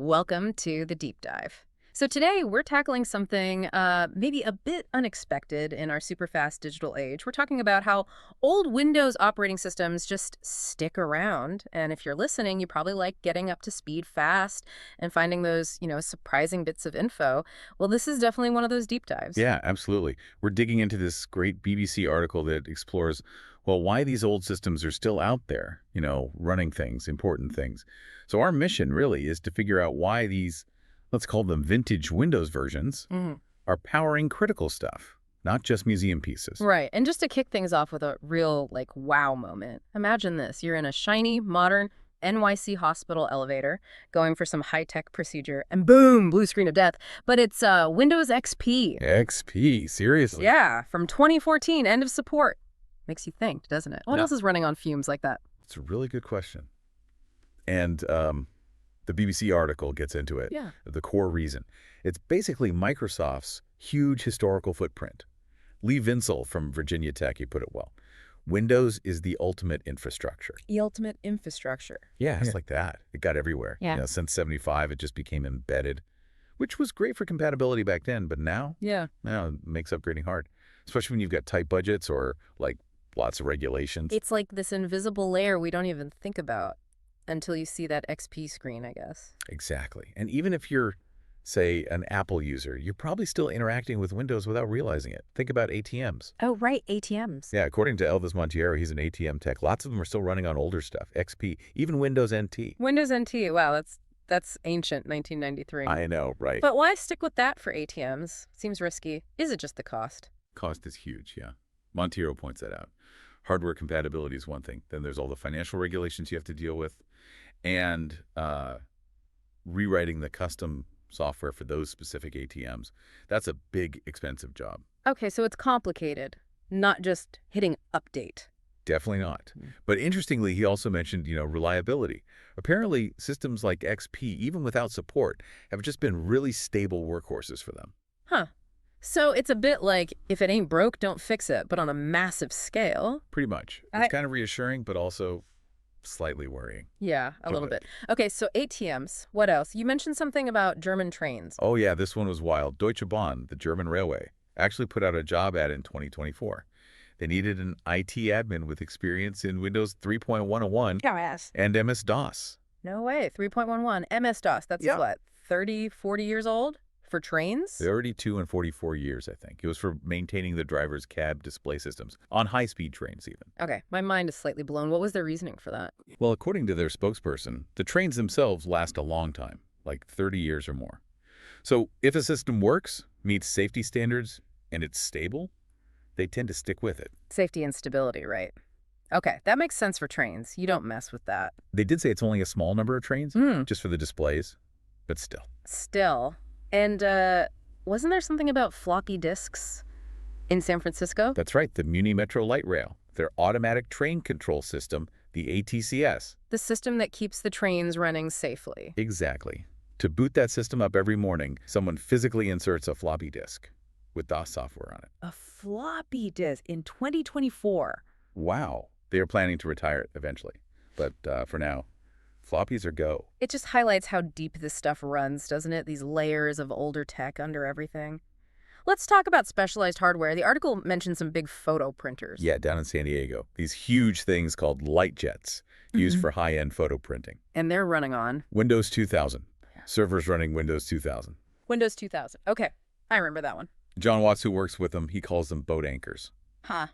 Welcome to the deep dive. So today we're tackling something maybe a bit unexpected in our super fast digital age. We're talking about how old Windows operating systems just stick around. And if you're listening, you probably like getting up to speed fast and finding those, surprising bits of info. Well, this is definitely one of those deep dives. Yeah, absolutely. We're digging into this great BBC article that explores, well, why these old systems are still out there, running things, important things. So our mission really is to figure out why these, let's call them vintage Windows versions, Mhm. are powering critical stuff, not just museum pieces. Right. And just to kick things off with a real, wow moment, imagine this. You're in a shiny, modern NYC hospital elevator going for some high-tech procedure, and boom, blue screen of death. But it's Windows XP. XP, seriously. Yeah, from 2014, end of support. Makes you think, doesn't it? What No. else is running on fumes like that? It's a really good question. And the BBC article gets into it. Yeah. The core reason. It's basically Microsoft's huge historical footprint. Lee Vinsel from Virginia Tech, he put it well. Windows is the ultimate infrastructure. The ultimate infrastructure. Yeah, it's like that. It got everywhere. Yeah. Since 75, it just became embedded, which was great for compatibility back then, but now, Yeah. it makes upgrading hard, especially when you've got tight budgets or, lots of regulations. It's like this invisible layer we don't even think about until you see that XP screen, I guess. Exactly. And even if you're, say, an Apple user, you're probably still interacting with Windows without realizing it. Think about ATMs. Oh, right, ATMs. Yeah, according to Elvis Montiero, he's an ATM tech. Lots of them are still running on older stuff, XP, even Windows NT. Windows NT, wow, that's ancient, 1993. I know, right? But why stick with that for ATMs? Seems risky. Is it just the cost? Cost is huge, yeah. Montiero points that out. Hardware compatibility is one thing. Then there's all the financial regulations you have to deal with, and rewriting the custom software for those specific ATMs. That's a big, expensive job. Okay, so it's complicated, not just hitting update. Definitely not. Mm. But interestingly, he also mentioned, reliability. Apparently, systems like XP, even without support, have just been really stable workhorses for them. Huh. So it's a bit like, if it ain't broke, don't fix it, but on a massive scale. Pretty much. It's kind of reassuring, but also slightly worrying. Yeah, a little Totally. bit. Okay, so ATMs. What else? You mentioned something about German trains. Oh yeah, this one was wild. Deutsche Bahn, the German railway, actually put out a job ad in 2024. They needed an IT admin with experience in Windows 3.101 Yes. and MS-DOS. No way. 3.11. MS-DOS. That's Yeah. what, 30, 40 years old? For trains? 32 and 44 years, I think. It was for maintaining the driver's cab display systems, on high-speed trains even. Okay, my mind is slightly blown. What was their reasoning for that? Well, according to their spokesperson, the trains themselves last a long time, like 30 years or more. So if a system works, meets safety standards, and it's stable, they tend to stick with it. Safety and stability, right? Okay, that makes sense for trains. You don't mess with that. They did say it's only a small number of trains, Hmm. just for the displays, but still. Still. And wasn't there something about floppy disks in San Francisco? That's right, the Muni Metro Light Rail, their automatic train control system, the ATCS. The system that keeps the trains running safely. Exactly. To boot that system up every morning, someone physically inserts a floppy disk with DOS software on it. A floppy disk in 2024. Wow. They are planning to retire it eventually. But for now, floppies are go. It just highlights how deep this stuff runs, doesn't it? These layers of older tech under everything. Let's talk about specialized hardware. The article mentioned some big photo printers. Yeah, down in San Diego. These huge things called light jets used for high-end photo printing. And they're running on Windows 2000. Servers running Windows 2000. Windows 2000. Okay, I remember that one. John Watts, who works with them, he calls them boat anchors. Huh.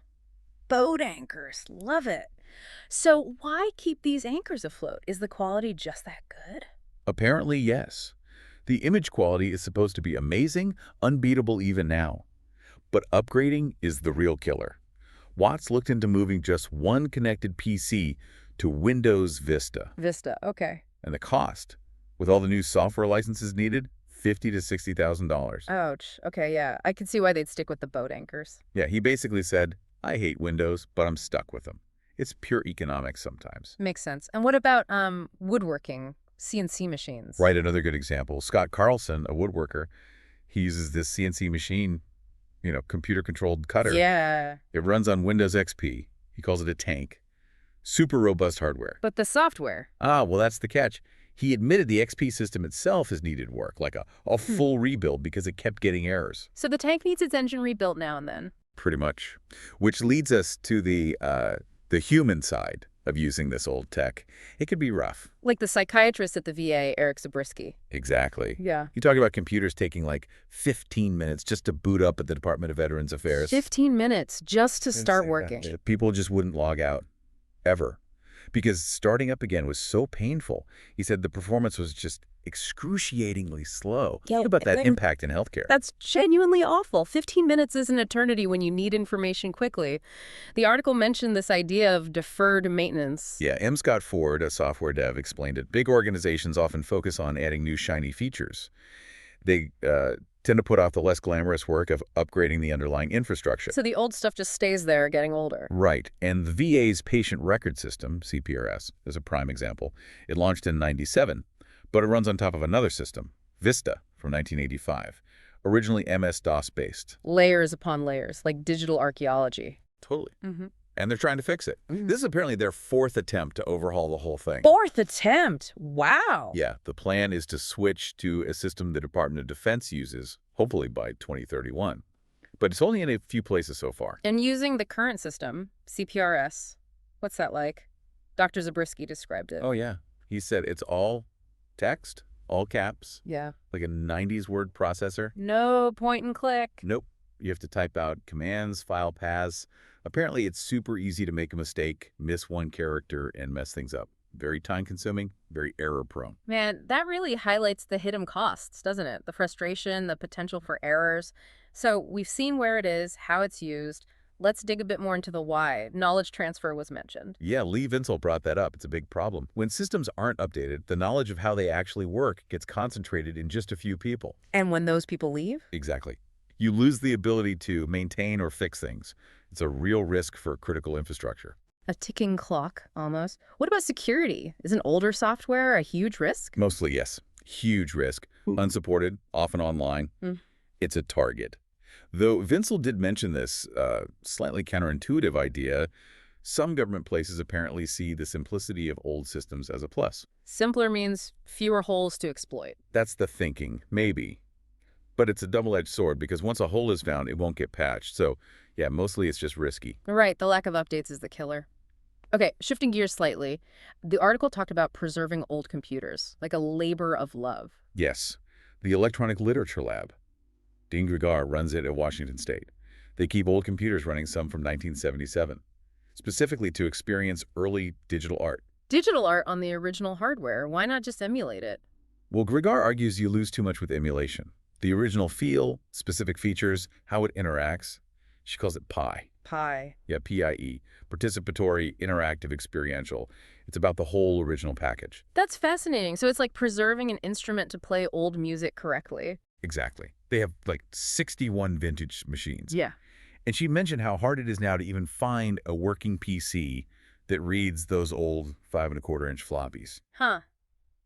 Boat anchors. Love it. So why keep these anchors afloat? Is the quality just that good? Apparently, yes. The image quality is supposed to be amazing, unbeatable even now. But upgrading is the real killer. Watts looked into moving just one connected PC to Windows Vista. Vista, okay. And the cost, with all the new software licenses needed, $50,000 to $60,000. Ouch. Okay, yeah. I can see why they'd stick with the boat anchors. Yeah, he basically said, I hate Windows, but I'm stuck with them. It's pure economics sometimes. Makes sense. And what about woodworking, CNC machines? Right, another good example. Scott Carlson, a woodworker, he uses this CNC machine, computer-controlled cutter. Yeah. It runs on Windows XP. He calls it a tank. Super robust hardware. But the software? Ah, well, that's the catch. He admitted the XP system itself has needed work, like a Hmm. full rebuild because it kept getting errors, So the tank needs its engine rebuilt now and then. pretty much. Which leads us to the human side of using this old tech. It could be rough. Like the psychiatrist at the VA, Eric Zabriskie. Exactly. Yeah. You talk about computers taking like 15 minutes just to boot up at the Department of Veterans Affairs. 15 minutes just to start Yeah, working. people just wouldn't log out, ever. Because starting up again was so painful. He said the performance was just excruciatingly slow. Yeah, Think about that and impact in healthcare. that's genuinely awful. 15 minutes is an eternity when you need information quickly. The article mentioned this idea of deferred maintenance. Yeah, M. Scott Ford, a software dev, explained it. Big organizations often focus on adding new shiny features. They tend to put off the less glamorous work of upgrading the underlying infrastructure. So the old stuff just stays there, getting older. Right, and the VA's patient record system, CPRS, is a prime example. It launched in '97, but it runs on top of another system, Vista, from 1985, originally MS-DOS based. Layers upon layers, like digital archaeology. Totally. Mm-hmm. And they're trying to fix it. This is apparently their fourth attempt to overhaul the whole thing. Fourth attempt. Wow. Yeah, the plan is to switch to a system the Department of Defense uses, hopefully by 2031. But it's only in a few places so far. And using the current system, CPRS, what's that like? Dr. Zabriskie described it. Oh, yeah. He said it's all text, all caps, Yeah. like a 90s word processor. No point and click. Nope. You have to type out commands, file paths. Apparently, it's super easy to make a mistake, miss one character, and mess things up. Very time-consuming, very error-prone. Man, that really highlights the hidden costs, doesn't it? The frustration, the potential for errors. So we've seen where it is, how it's used. Let's dig a bit more into the why. Knowledge transfer was mentioned. Yeah, Lee Vinsel brought that up. It's a big problem. When systems aren't updated, the knowledge of how they actually work gets concentrated in just a few people. And when those people leave? Exactly. You lose the ability to maintain or fix things. It's a real risk for critical infrastructure. A ticking clock, almost. What about security? Isn't older software a huge risk? Mostly, yes. Huge risk. Unsupported, often online. Mm. It's a target. Though Vinsel did mention this slightly counterintuitive idea, some government places apparently see the simplicity of old systems as a plus. Simpler means fewer holes to exploit. That's the thinking, maybe. But it's a double-edged sword because once a hole is found, it won't get patched. So, yeah, mostly it's just risky. Right, the lack of updates is the killer. Okay, shifting gears slightly, the article talked about preserving old computers, like a labor of love. Yes, the Electronic Literature Lab. Dean Gregar runs it at Washington State. They keep old computers running, some from 1977, specifically to experience early digital art. Digital art on the original hardware, why not just emulate it? Well, Gregar argues you lose too much with emulation. The original feel, specific features, how it interacts. She calls it PIE. Pi. Yeah, PIE. Participatory, interactive, experiential. It's about the whole original package. That's fascinating. So it's like preserving an instrument to play old music correctly. Exactly. They have like 61 vintage machines. Yeah. And she mentioned how hard it is now to even find a working PC that reads those old 5 1/4-inch floppies. Huh.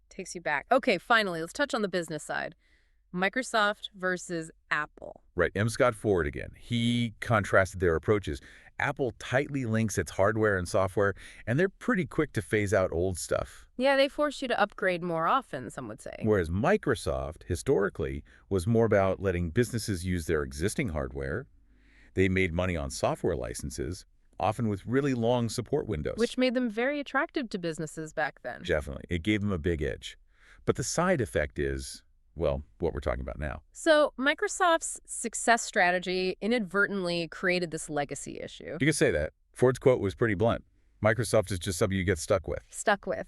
Takes you back. Okay, finally, let's touch on the business side. Microsoft versus Apple. Right, M. Scott Ford again. He contrasted their approaches. Apple tightly links its hardware and software, and they're pretty quick to phase out old stuff. Yeah, they force you to upgrade more often, some would say. Whereas Microsoft, historically, was more about letting businesses use their existing hardware. They made money on software licenses, often with really long support windows. Which made them very attractive to businesses back then. Definitely. It gave them a big edge. But the side effect is, well, what we're talking about now. So Microsoft's success strategy inadvertently created this legacy issue. You could say that. Ford's quote was pretty blunt. Microsoft is just something you get stuck with. Stuck with.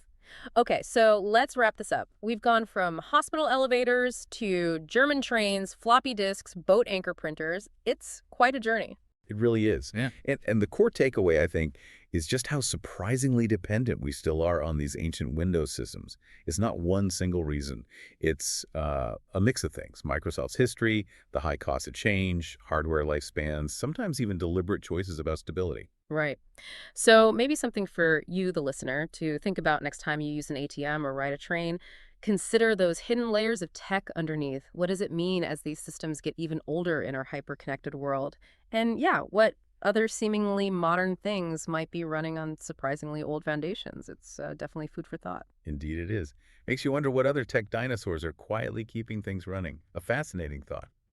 Okay, so let's wrap this up. We've gone from hospital elevators to German trains, floppy disks, boat anchor printers. It's quite a journey. It really is. Yeah. And the core takeaway, I think, is just how surprisingly dependent we still are on these ancient Windows systems. It's not one single reason. It's a mix of things. Microsoft's history, the high cost of change, hardware lifespans, sometimes even deliberate choices about stability. Right. So maybe something for you, the listener, to think about next time you use an ATM or ride a train. Consider those hidden layers of tech underneath. What does it mean as these systems get even older in our hyper-connected world? And yeah, what other seemingly modern things might be running on surprisingly old foundations. It's definitely food for thought. Indeed it is. Makes you wonder what other tech dinosaurs are quietly keeping things running. A fascinating thought.